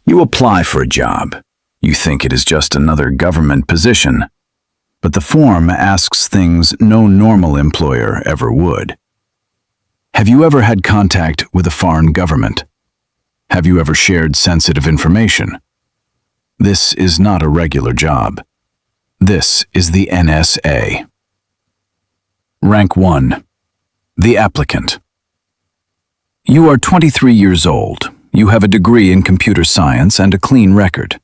You apply for a job. You think it is just another government position, but the form asks things no normal employer ever would. Have you ever had contact with a foreign government? Have you ever shared sensitive information? This is not a regular job. This is the NSA. Rank 1. The applicant. You are 23 years old. You have a degree in computer science and a clean record.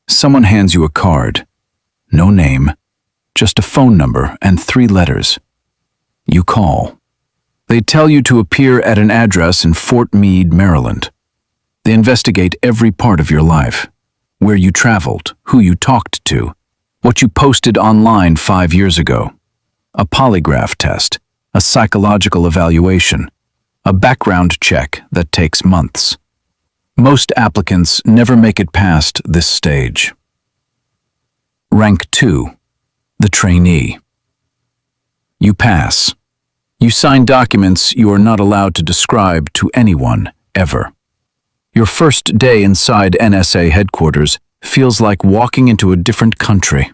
Someone hands you a card. No name, just a phone number and 3 letters. You call. They tell you to appear at an address in Fort Meade, Maryland. They investigate every part of your life. Where you traveled, who you talked to, what you posted online 5 years ago. A polygraph test, a psychological evaluation, a background check that takes months. Most applicants never make it past this stage. Rank 2. The trainee. You pass. You sign documents you are not allowed to describe to anyone, ever. Your first day inside NSA headquarters feels like walking into a different country.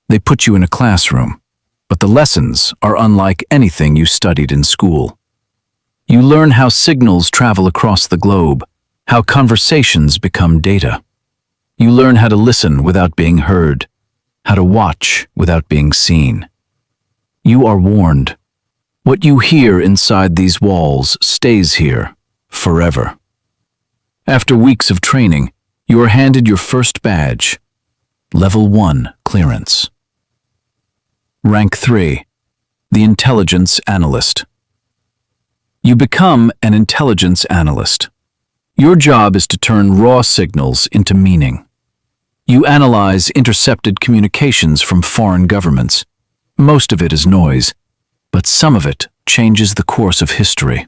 They put you in a classroom, but the lessons are unlike anything you studied in school. You learn how signals travel across the globe, how conversations become data. You learn how to listen without being heard, how to watch without being seen. You are warned. What you hear inside these walls stays here forever. After weeks of training, you are handed your first badge, Level 1 clearance. Rank 3. The intelligence analyst. You become an intelligence analyst. Your job is to turn raw signals into meaning. You analyze intercepted communications from foreign governments. Most of it is noise, but some of it changes the course of history.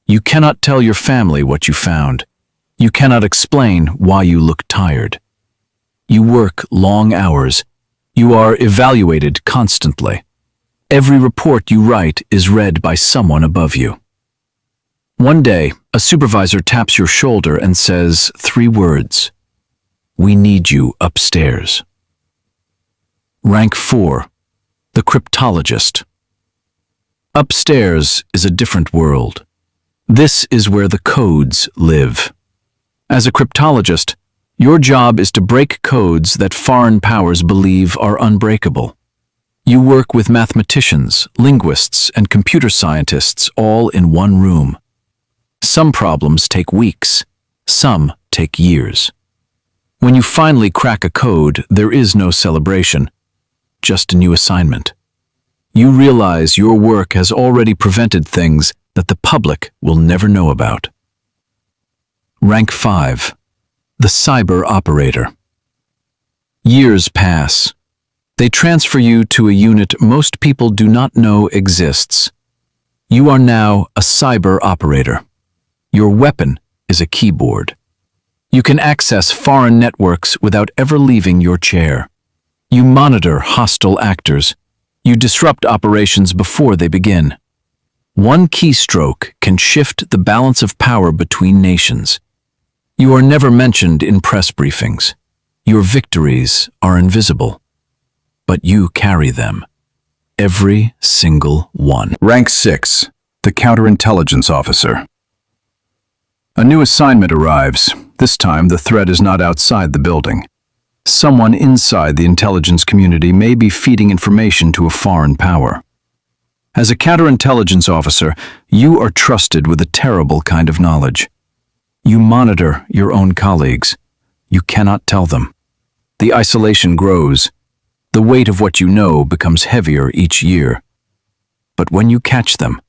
You cannot tell your family what you found. You cannot explain why you look tired. You work long hours. You are evaluated constantly. Every report you write is read by someone above you. One day, a supervisor taps your shoulder and says 3 words. We need you upstairs. Rank 4. The cryptologist. Upstairs is a different world. This is where the codes live. As a cryptologist, your job is to break codes that foreign powers believe are unbreakable. You work with mathematicians, linguists, and computer scientists all in one room. Some problems take weeks, some take years. When you finally crack a code, there is no celebration, just a new assignment. You realize your work has already prevented things that the public will never know about. Rank 5. The cyber operator. Years pass. They transfer you to a unit most people do not know exists. You are now a cyber operator. Your weapon is a keyboard. You can access foreign networks without ever leaving your chair. You monitor hostile actors. You disrupt operations before they begin. One keystroke can shift the balance of power between nations. You are never mentioned in press briefings. Your victories are invisible, but you carry them. Every single one. Rank 6. The counterintelligence officer. A new assignment arrives. This time, the threat is not outside the building. Someone inside the intelligence community may be feeding information to a foreign power. As a counterintelligence officer, you are trusted with a terrible kind of knowledge. You monitor your own colleagues. You cannot tell them. The isolation grows. The weight of what you know becomes heavier each year. But when you catch them,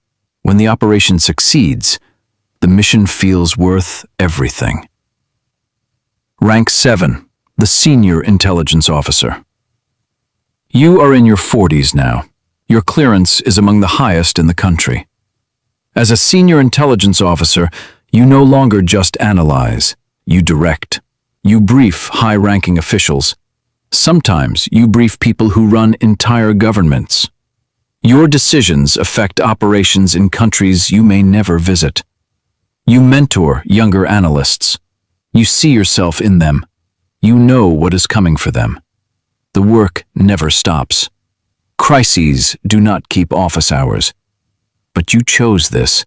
when the operation succeeds, the mission feels worth everything. Rank 7. The senior intelligence officer. You are in your 40s now. Your clearance is among the highest in the country. As a senior intelligence officer, you no longer just analyze, you direct. You brief high-ranking officials. Sometimes you brief people who run entire governments. Your decisions affect operations in countries you may never visit. You mentor younger analysts. You see yourself in them. You know what is coming for them. The work never stops. Crises do not keep office hours. But you chose this,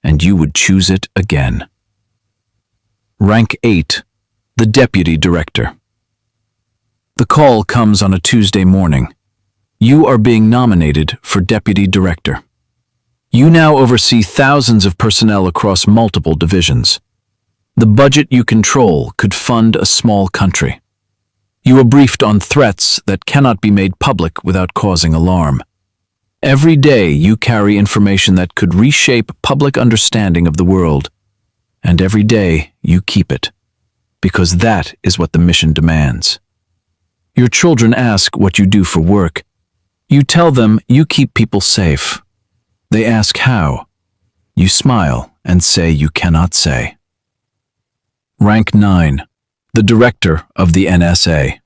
and you would choose it again. Rank 8, the Deputy Director. The call comes on a Tuesday morning. You are being nominated for Deputy Director. You now oversee thousands of personnel across multiple divisions. The budget you control could fund a small country. You are briefed on threats that cannot be made public without causing alarm. Every day you carry information that could reshape public understanding of the world. And every day you keep it, because that is what the mission demands. Your children ask what you do for work. You tell them you keep people safe. They ask how. You smile and say you cannot say. Rank 9, the Director of the NSA.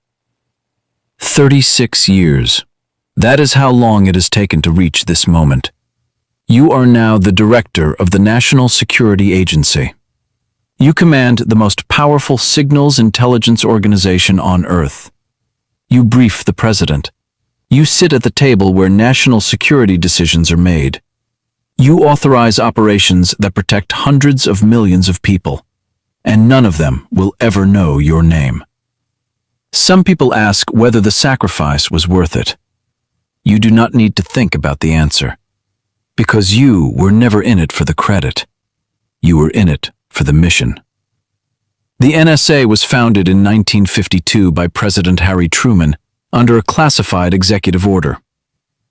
36 years. That is how long it has taken to reach this moment. You are now the Director of the National Security Agency. You command the most powerful signals intelligence organization on Earth. You brief the President. You sit at the table where national security decisions are made. You authorize operations that protect hundreds of millions of people, and none of them will ever know your name. Some people ask whether the sacrifice was worth it. You do not need to think about the answer, because you were never in it for the credit. You were in it for the mission. The NSA was founded in 1952 by President Harry Truman under a classified executive order.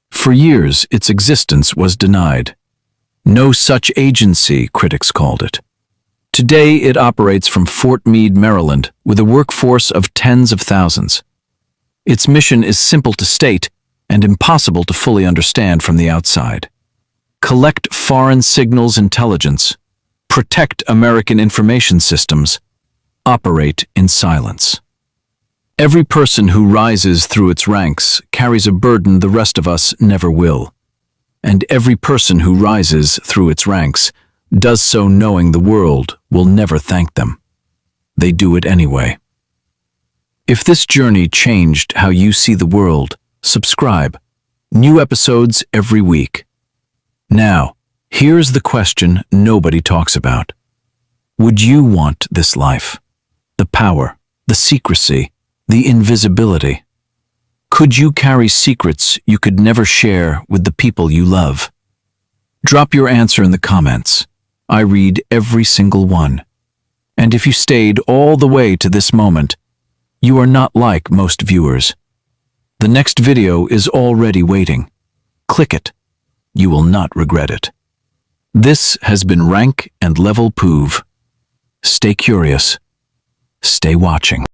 For years, its existence was denied. No such agency, critics called it. Today, it operates from Fort Meade, Maryland, with a workforce of tens of thousands. Its mission is simple to state and impossible to fully understand from the outside. Collect foreign signals intelligence, protect American information systems, operate in silence. Every person who rises through its ranks carries a burden the rest of us never will. And every person who rises through its ranks does so knowing the world will never thank them. They do it anyway. If this journey changed how you see the world, subscribe. New episodes every week. Now, here's the question nobody talks about. Would you want this life? The power, the secrecy, the invisibility. Could you carry secrets you could never share with the people you love? Drop your answer in the comments. I read every single one. And if you stayed all the way to this moment, you are not like most viewers. The next video is already waiting. Click it. You will not regret it. This has been Rank and Level POV. Stay curious. Stay watching.